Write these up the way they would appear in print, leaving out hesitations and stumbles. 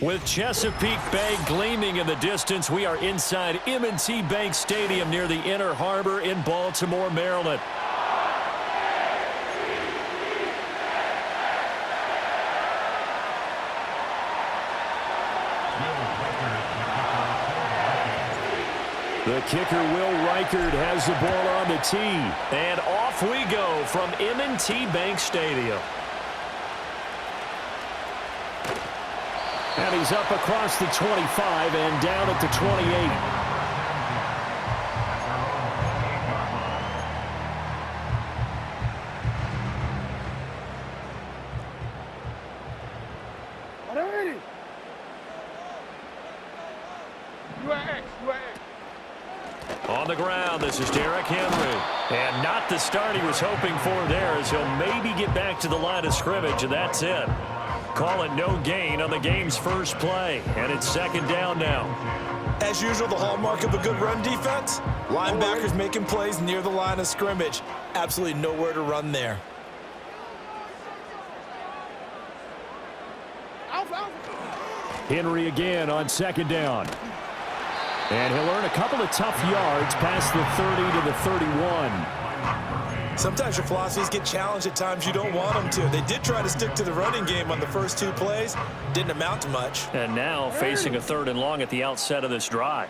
With Chesapeake Bay gleaming in the distance, we are inside M&T Bank Stadium near the Inner Harbor in Baltimore, Maryland. The kicker, Will Reichard, has the ball on the tee. And off we go from M&T Bank Stadium. And he's up across the 25 and down at the 28. On the ground, this is Derrick Henry. And not the start he was hoping for there, as he'll maybe get back to the line of scrimmage, and that's it. Call it no gain on the game's first play, and it's second down now. As usual, the hallmark of a good run defense, linebackers making plays near the line of scrimmage. Absolutely nowhere to run there. Henry again on second down. And he'll earn a couple of tough yards past the 30 to the 31. Sometimes your philosophies get challenged at times you don't want them to. They did try to stick to the running game on the first two plays. Didn't amount to much. And now facing a 3rd and long at the outset of this drive.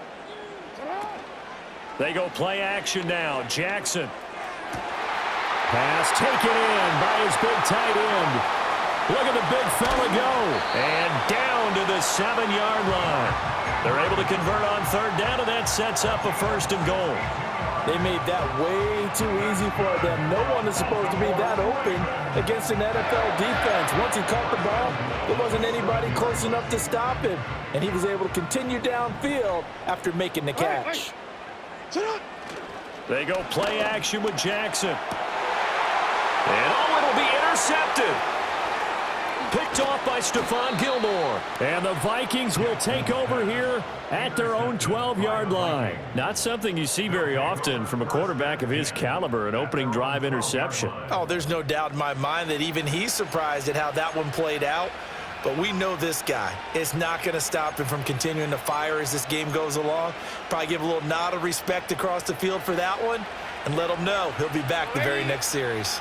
They go play action now. Jackson. Pass taken in by his big tight end. Look at the big fella go. And down to the 7-yard line. They're able to convert on 3rd down, and that sets up a 1st and goal. They made that way too easy for them. No one is supposed to be that open against an NFL defense. Once he caught the ball, there wasn't anybody close enough to stop him, and he was able to continue downfield after making the catch. They go play action with Jackson. And it'll be intercepted. Picked off by Stephon Gilmore. And the Vikings will take over here at their own 12-yard line. Not something you see very often from a quarterback of his caliber, an opening drive interception. Oh, there's no doubt in my mind that even he's surprised at how that one played out. But we know this guy is not going to stop him from continuing to fire as this game goes along. Probably give a little nod of respect across the field for that one and let him know he'll be back the very next series.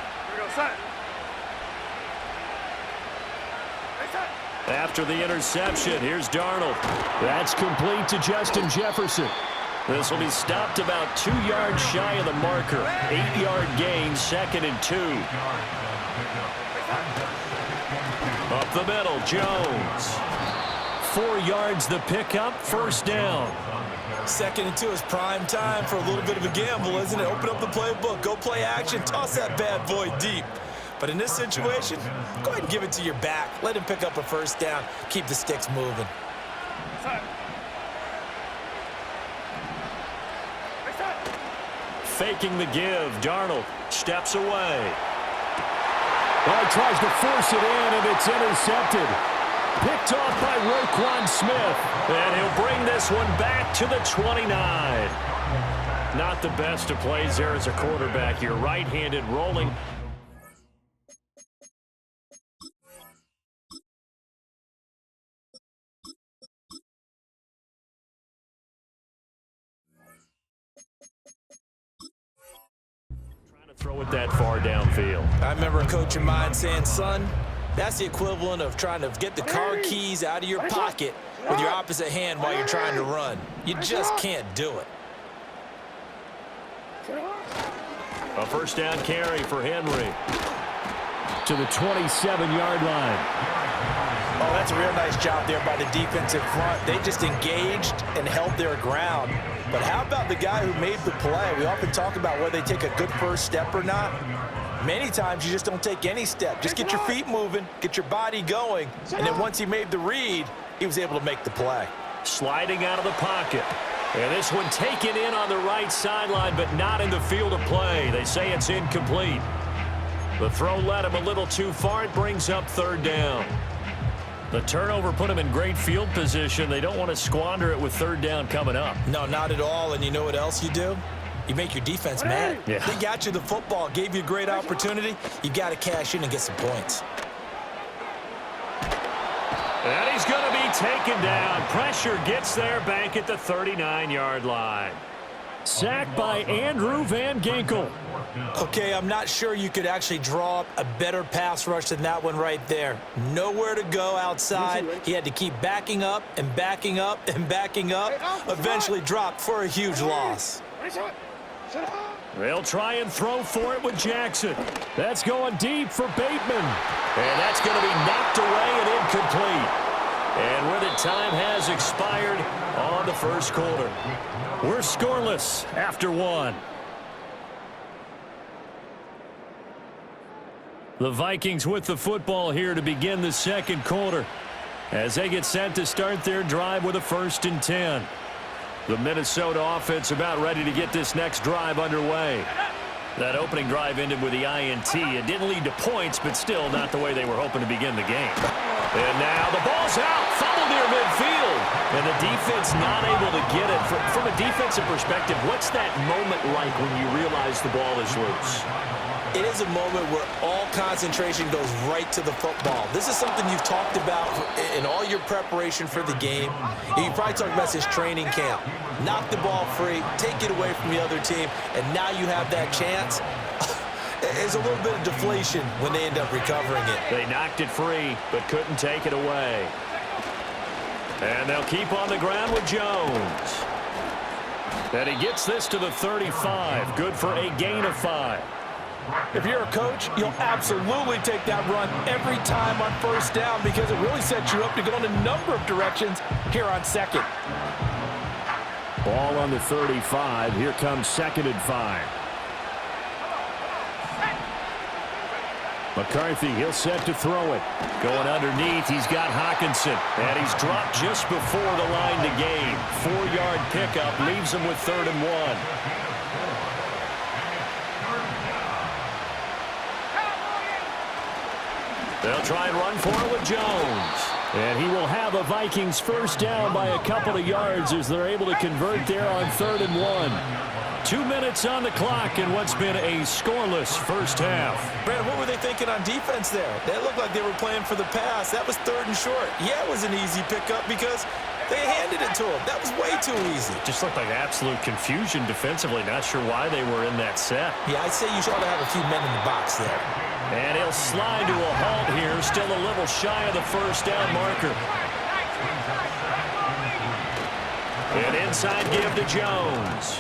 After the interception, here's Darnold. That's complete to Justin Jefferson. This will be stopped about 2 yards shy of the marker. 8-yard gain, 2nd and 2. Up the middle, Jones. 4 yards the pickup, 1st down. 2nd and 2 is prime time for a little bit of a gamble, isn't it? Open up the playbook, go play action, toss that bad boy deep. But in this situation, go ahead and give it to your back. Let him pick up a 1st down. Keep the sticks moving. Faking the give. Darnold steps away. Well, he tries to force it in, and it's intercepted. Picked off by Roquan Smith. And he'll bring this one back to the 29. Not the best of plays there as a quarterback. You're right-handed rolling. Throw it that far downfield. I remember a coach of mine saying, son, that's the equivalent of trying to get the car keys out of your pocket with your opposite hand while you're trying to run. You just can't do it. A 1st down carry for Henry. To the 27-yard line. Oh, that's a real nice job there by the defensive front. They just engaged and held their ground. But how about the guy who made the play? We often talk about whether they take a good first step or not. Many times you just don't take any step. Just get your feet moving, get your body going, and then once he made the read, he was able to make the play. Sliding out of the pocket. And this one taken in on the right sideline, but not in the field of play. They say it's incomplete. The throw led him a little too far. It brings up 3rd down. The turnover put them in great field position. They don't want to squander it with 3rd down coming up. No, not at all. And you know what else you do? You make your defense mad. Yeah. They got you the football, gave you a great opportunity. You got to cash in and get some points. And he's going to be taken down. Pressure gets there back at the 39-yard line. Sacked by Andrew Van Ginkel. Okay, I'm not sure you could actually draw up a better pass rush than that one right there. Nowhere to go outside. He had to keep backing up and backing up and backing up. Eventually dropped for a huge loss. They'll try and throw for it with Jackson. That's going deep for Bateman. And that's going to be knocked away and incomplete. And where the time has expired on the first quarter. We're scoreless after one. The Vikings with the football here to begin the second quarter as they get set to start their drive with a 1st and 10. The Minnesota offense about ready to get this next drive underway. That opening drive ended with the INT. It didn't lead to points, but still not the way they were hoping to begin the game. And now the ball's out. Fumble near midfield. And the defense not able to get it. From a defensive perspective, what's that moment like when you realize the ball is loose? It is a moment where all concentration goes right to the football. This is something you've talked about in all your preparation for the game. You probably talked about this training camp. Knock the ball free, take it away from the other team, and now you have that chance. There's a little bit of deflation when they end up recovering it. They knocked it free, but couldn't take it away. And they'll keep on the ground with Jones. And he gets this to the 35. Good for a gain of 5. If you're a coach, you'll absolutely take that run every time on 1st down because it really sets you up to go in a number of directions here on 2nd. Ball on the 35. Here comes 2nd and 5. McCarthy, he'll set to throw it. Going underneath, he's got Hawkinson. And he's dropped just before the line to gain. 4-yard pickup leaves him with 3rd and 1. They'll try and run for it with Jones. And he will have a Vikings 1st down by a couple of yards as they're able to convert there on 3rd and 1. 2 minutes on the clock in what's been a scoreless first half. Brandon, what were they thinking on defense there? They looked like they were playing for the pass. That was 3rd and short. Yeah, it was an easy pickup because they handed it to him. That was way too easy. Just looked like absolute confusion defensively. Not sure why they were in that set. Yeah, I'd say you ought to have a few men in the box there. And he'll slide to a halt here. Still a little shy of the 1st down marker. And inside give to Jones.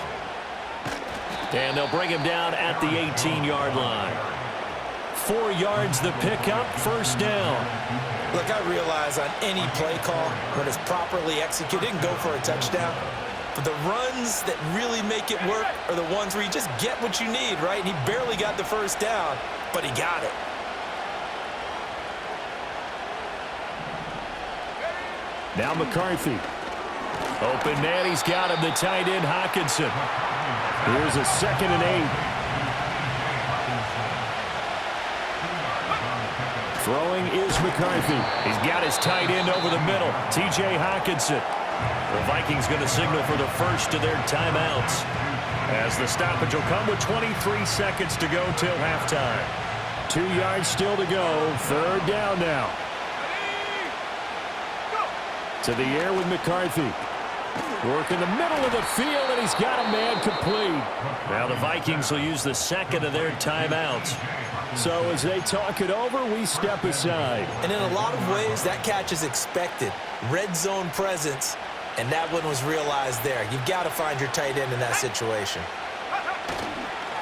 And they'll bring him down at the 18-yard line. 4 yards the pickup, 1st down. Look, I realize on any play call, when it's properly executed, it can go for a touchdown. But the runs that really make it work are the ones where you just get what you need, right? And he barely got the 1st down, but he got it. Now McCarthy. Open man, he's got him, the tight end Hawkinson. Here's a 2nd and 8. Throwing is McCarthy. He's got his tight end over the middle, T.J. Hawkinson. The Vikings going to signal for the first of their timeouts as the stoppage will come with 23 seconds to go till halftime. 2 yards still to go. 3rd down now. To the air with McCarthy. Work in the middle of the field, and he's got a man complete. Now the Vikings will use the 2nd of their timeouts. So as they talk it over, we step aside. And in a lot of ways, that catch is expected. Red zone presence, and that one was realized there. You've got to find your tight end in that situation.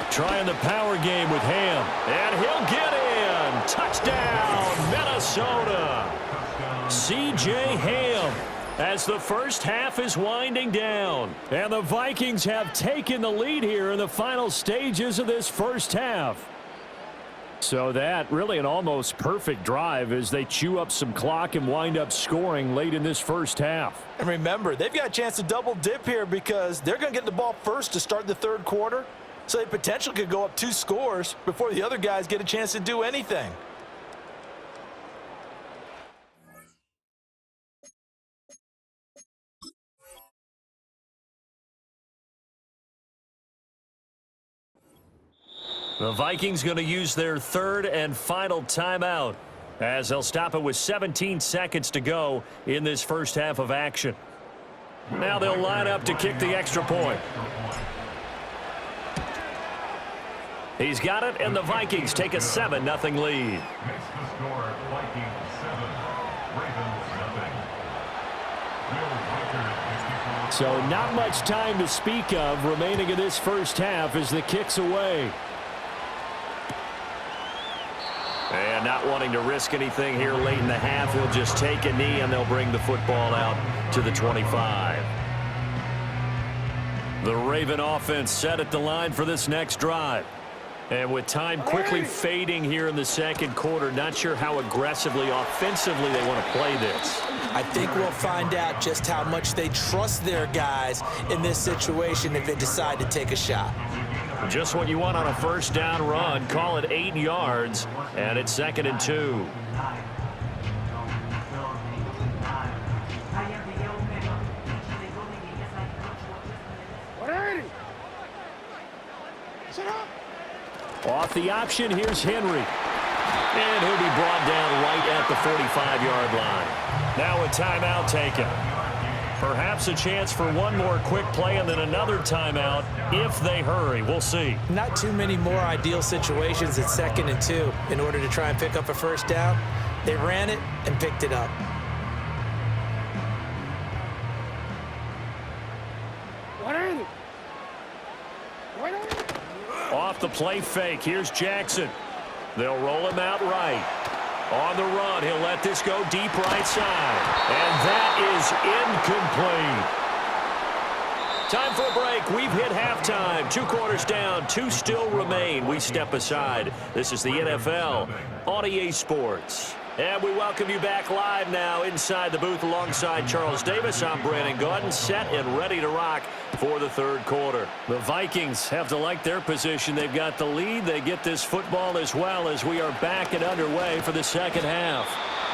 Trying the power game with Ham, and he'll get in. Touchdown, Minnesota. C.J. Ham. As the first half is winding down. And the Vikings have taken the lead here in the final stages of this first half. So that really an almost perfect drive as they chew up some clock and wind up scoring late in this first half. And remember, they've got a chance to double dip here because they're going to get the ball first to start the 3rd quarter. So they potentially could go up 2 scores before the other guys get a chance to do anything. The Vikings going to use their 3rd and final timeout as they'll stop it with 17 seconds to go in this first half of action. Now they'll line up to kick the extra point. He's got it, and the Vikings take a 7-0 lead. So not much time to speak of remaining in this first half as the kick's away. And not wanting to risk anything here late in the half, he'll just take a knee and they'll bring the football out to the 25. The Raven offense set at the line for this next drive. And with time quickly fading here in the second quarter, not sure how aggressively, offensively they want to play this. I think we'll find out just how much they trust their guys in this situation if they decide to take a shot. Just what you want on a first down run. Call it 8 yards, and it's 2nd and 2. Off the option, here's Henry. And he'll be brought down right at the 45-yard line. Now a timeout taken. Perhaps a chance for one more quick play and then another timeout if they hurry. We'll see. Not too many more ideal situations at 2nd and 2 in order to try and pick up a first down. They ran it and picked it up. Off the play fake, here's Jackson. They'll roll him out right. On the run, he'll let this go deep right side. And that is incomplete. Time for a break. We've hit halftime. 2 quarters down, 2 still remain. We step aside. This is the NFL on EA Sports. And we welcome you back live now inside the booth alongside Charles Davis. I'm Brandon Gaudin, set and ready to rock for the third quarter. The Vikings have to like their position. They've got the lead. They get this football as well as we are back and underway for the second half.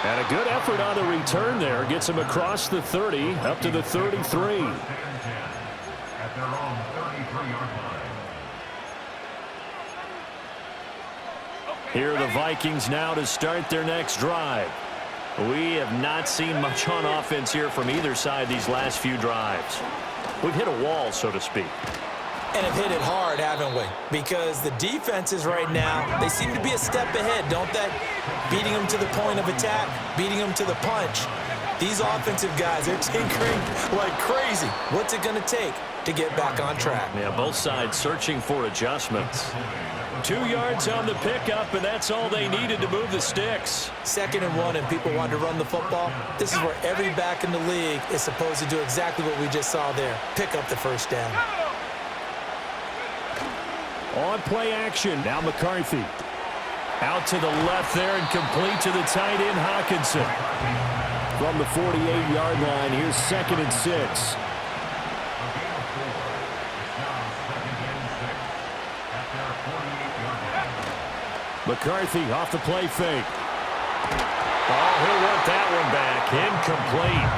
And a good effort on the return there. Gets them across the 30 up to the 33. Here are the Vikings now to start their next drive. We have not seen much on offense here from either side these last few drives. We've hit a wall, so to speak. And have hit it hard, haven't we? Because the defenses right now, they seem to be a step ahead, don't they? Beating them to the point of attack, beating them to the punch. These offensive guys, they're tinkering like crazy. What's it going to take to get back on track? Yeah, both sides searching for adjustments. 2 yards on the pickup, and that's all they needed to move the sticks. 2nd and 1, and people want to run the football. This is where every back in the league is supposed to do exactly what we just saw there. Pick up the first down. On play action, now McCarthy. Out to the left there and complete to the tight end, Hawkinson. From the 48-yard line, here's 2nd and 6. McCarthy off the play fake. Oh, he'll want that one back. Incomplete.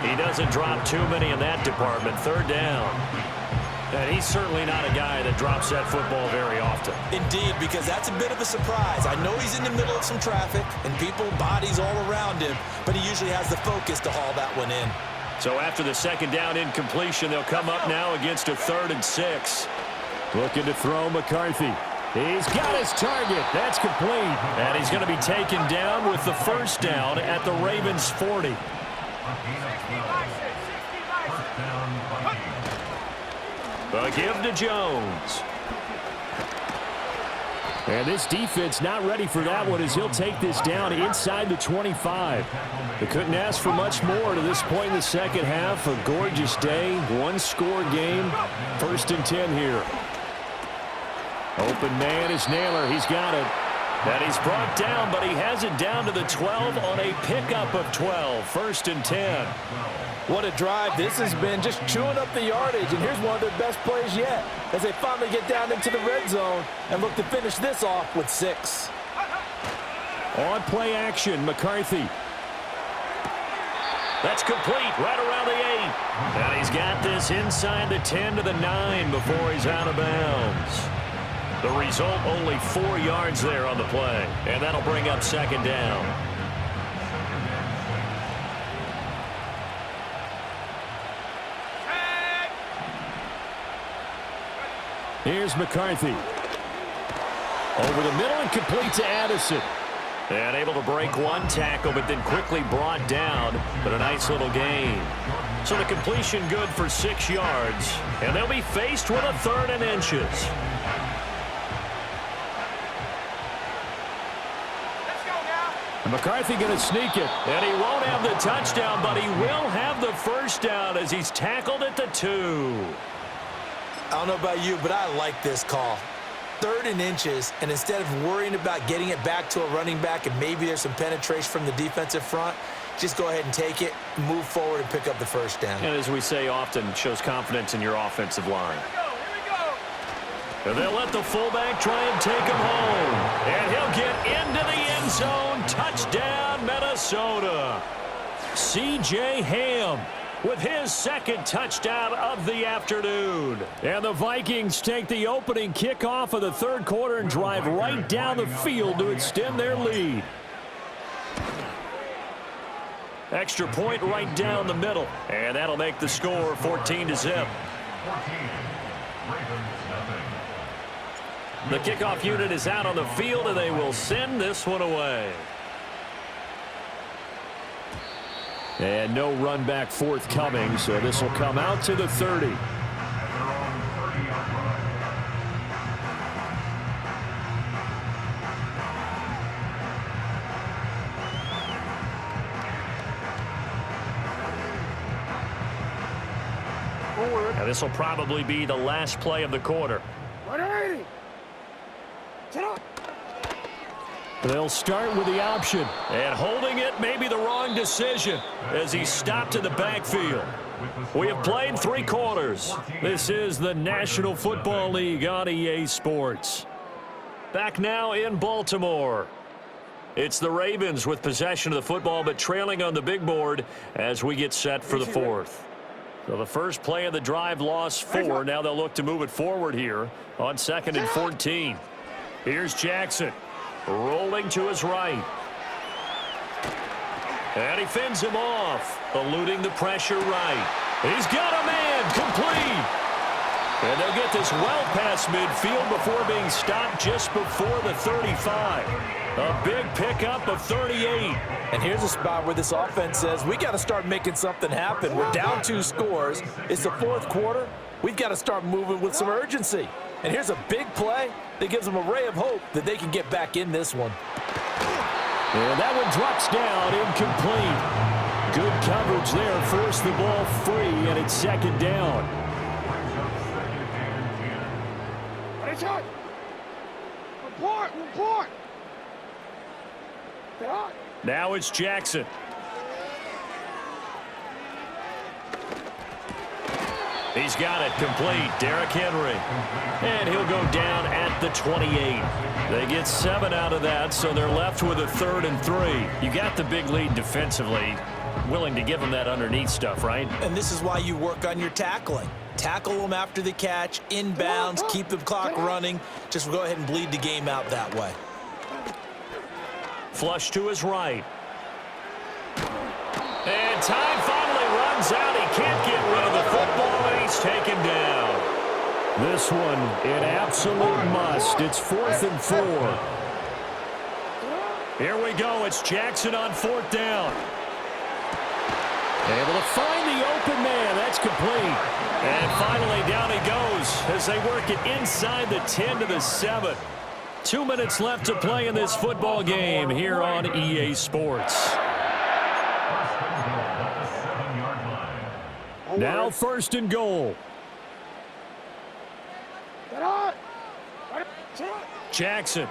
He doesn't drop too many in that department. 3rd down. And he's certainly not a guy that drops that football very often. Indeed, because that's a bit of a surprise. I know he's in the middle of some traffic and people, bodies all around him, but he usually has the focus to haul that one in. So after the 2nd down incompletion, they'll come up now against a 3rd and 6. Looking to throw McCarthy. He's got his target. That's complete. And he's going to be taken down with the first down at the Ravens' 40. A give to Jones. And this defense not ready for that one as he'll take this down inside the 25. They couldn't ask for much more to this point in the second half. A gorgeous day, 1-score game. 1st and 10 here. Open man is Naylor. He's got it. And he's brought down, but he has it down to the 12 on a pickup of 12. 1st and 10. What a drive this has been, just chewing up the yardage. And here's one of their best plays yet as they finally get down into the red zone and look to finish this off with 6. On play action, McCarthy. That's complete right around the 8. And he's got this inside the 10 to the 9 before he's out of bounds. The result, only 4 yards there on the play. And that'll bring up second down. Here's McCarthy. Over the middle and complete to Addison. And able to break one tackle, but then quickly brought down. But a nice little gain. So the completion good for 6 yards. And they'll be faced with a 3rd and inches. And McCarthy going to sneak it. And he won't have the touchdown, but he will have the first down as he's tackled at the 2. I don't know about you, but I like this call. 3rd and inches, and instead of worrying about getting it back to a running back and maybe there's some penetration from the defensive front, just go ahead and take it, move forward, and pick up the first down. And as we say often, shows confidence in your offensive line. Here we go. And they'll let the fullback try and take him home. And he'll get into the end zone. Touchdown, Minnesota. C.J. Ham with his 2nd touchdown of the afternoon. And the Vikings take the opening kickoff of the 3rd quarter and drive right down the field to extend their lead. Extra point right down the middle. And that'll make the score 14-0. The kickoff unit is out on the field, and they will send this one away. And no run back forthcoming, so this will come out to the 30. And this will probably be the last play of the quarter. They'll start with the option. And holding it may be the wrong decision as he stopped in the backfield. We have played 3 quarters. This is the National Football League on EA Sports. Back now in Baltimore. It's the Ravens with possession of the football, but trailing on the big board as we get set for the 4th. So the first play of the drive lost 4. Now they'll look to move it forward here on 2nd and 14. Here's Jackson. Rolling to his right. And he fends him off. Eluding the pressure right. He's got a man complete. And they'll get this well past midfield before being stopped just before the 35. A big pickup of 38. And here's a spot where this offense says, we got to start making something happen. We're down 2 scores. It's the 4th quarter. We've got to start moving with some urgency. And here's a big play that gives them a ray of hope that they can get back in this one. And that one drops down, incomplete. Good coverage there, forced the ball free, and it's 2nd down. Now it's Jackson. He's got it complete. Derrick Henry. And he'll go down at the 28. They get 7 out of that, so they're left with a 3rd and 3. You got the big lead defensively. Willing to give them that underneath stuff, right? And this is why you work on your tackling. Tackle them after the catch, inbounds, keep the clock running. Just go ahead and bleed the game out that way. Flush to his right. And time finally runs out. He can't get rid of the football, and he's taken down. This one, an absolute must. It's 4th and 4. Here we go. It's Jackson on 4th down. Able to find the open man. That's complete. And finally down he goes as they work it inside the 10 to the 7. 2 minutes left to play in this football game here on EA Sports. Now 1st and goal. Jackson.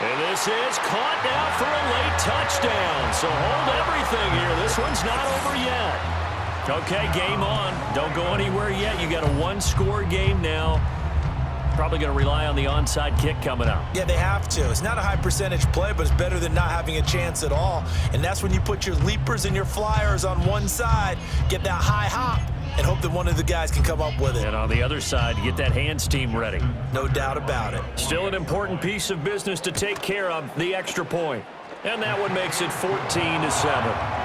And this is caught now for a late touchdown. So hold everything here. This one's not over yet. Okay, game on. Don't go anywhere yet. You got a 1-score game now. Probably going to rely on the onside kick coming up. Yeah, they have to. It's not a high percentage play, but it's better than not having a chance at all. And that's when you put your leapers and your flyers on one side, get that high hop, and hope that one of the guys can come up with it. And on the other side, get that hands team ready. No doubt about it. Still an important piece of business to take care of, the extra point. And that one makes it 14-7.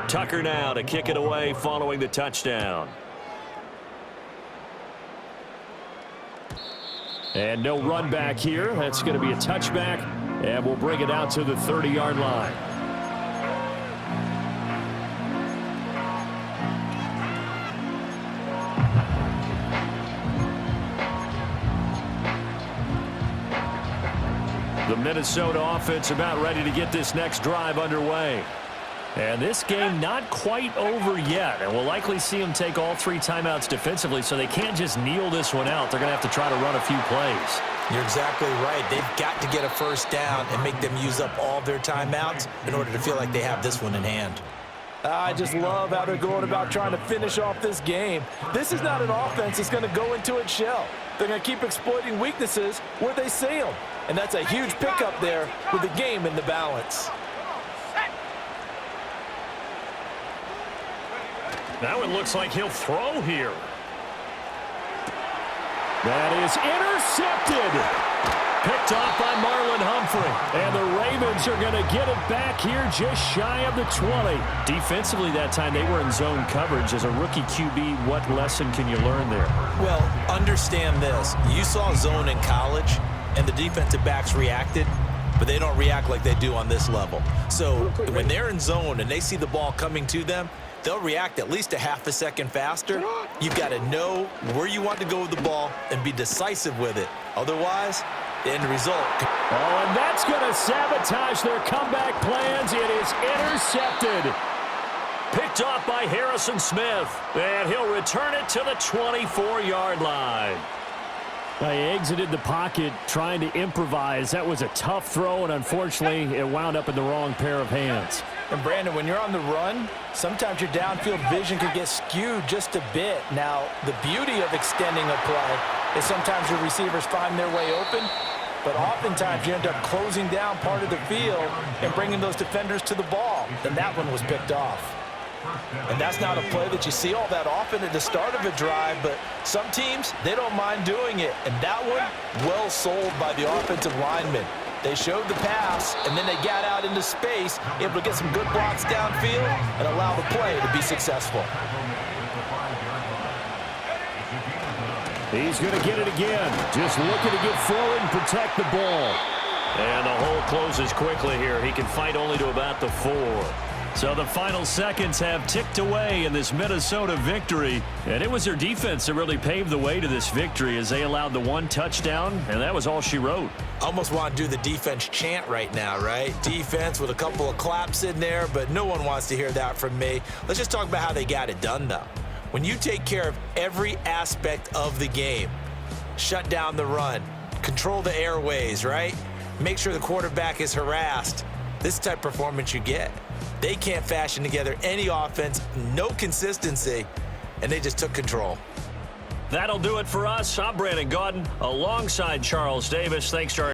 Tucker now to kick it away following the touchdown. And no run back here. That's going to be a touchback, and we'll bring it out to the 30-yard line. The Minnesota offense about ready to get this next drive underway. And this game not quite over yet, and we'll likely see them take all 3 timeouts defensively, so they can't just kneel this one out. They're going to have to try to run a few plays. You're exactly right. They've got to get a first down and make them use up all their timeouts in order to feel like they have this one in hand. I just love how they're going about trying to finish off this game. This is not an offense that's going to go into its shell. They're going to keep exploiting weaknesses where they see them, and that's a huge pickup there with the game in the balance. Now it looks like he'll throw here. That is intercepted. Picked off by Marlon Humphrey. And the Ravens are going to get it back here just shy of the 20. Defensively that time, they were in zone coverage. As a rookie QB, what lesson can you learn there? Well, understand this. You saw zone in college, and the defensive backs reacted, but they don't react like they do on this level. So when they're in zone and they see the ball coming to them, they'll react at least a half a second faster. You've got to know where you want to go with the ball and be decisive with it. Otherwise, the end result. Oh, and that's going to sabotage their comeback plans. It is intercepted. Picked off by Harrison Smith. And he'll return it to the 24-yard line. They exited the pocket trying to improvise. That was a tough throw, and unfortunately, it wound up in the wrong pair of hands. And, Brandon, when you're on the run, sometimes your downfield vision can get skewed just a bit. Now, the beauty of extending a play is sometimes your receivers find their way open, but oftentimes you end up closing down part of the field and bringing those defenders to the ball. And that one was picked off. And that's not a play that you see all that often at the start of a drive, but some teams, they don't mind doing it. And that one, well sold by the offensive lineman. They showed the pass, and then they got out into space, able to get some good blocks downfield and allow the play to be successful. He's going to get it again. Just looking to get forward and protect the ball. And the hole closes quickly here. He can fight only to about the 4. So the final seconds have ticked away in this Minnesota victory. And it was their defense that really paved the way to this victory as they allowed the 1 touchdown, and that was all she wrote. Almost want to do the defense chant right now, right? Defense with a couple of claps in there, but no one wants to hear that from me. Let's just talk about how they got it done, though. When you take care of every aspect of the game, shut down the run, control the airways, right? Make sure the quarterback is harassed. This is the type of performance you get. They can't fashion together any offense, no consistency, and they just took control. That'll do it for us. I'm Brandon Gaudin alongside Charles Davis. Thanks to our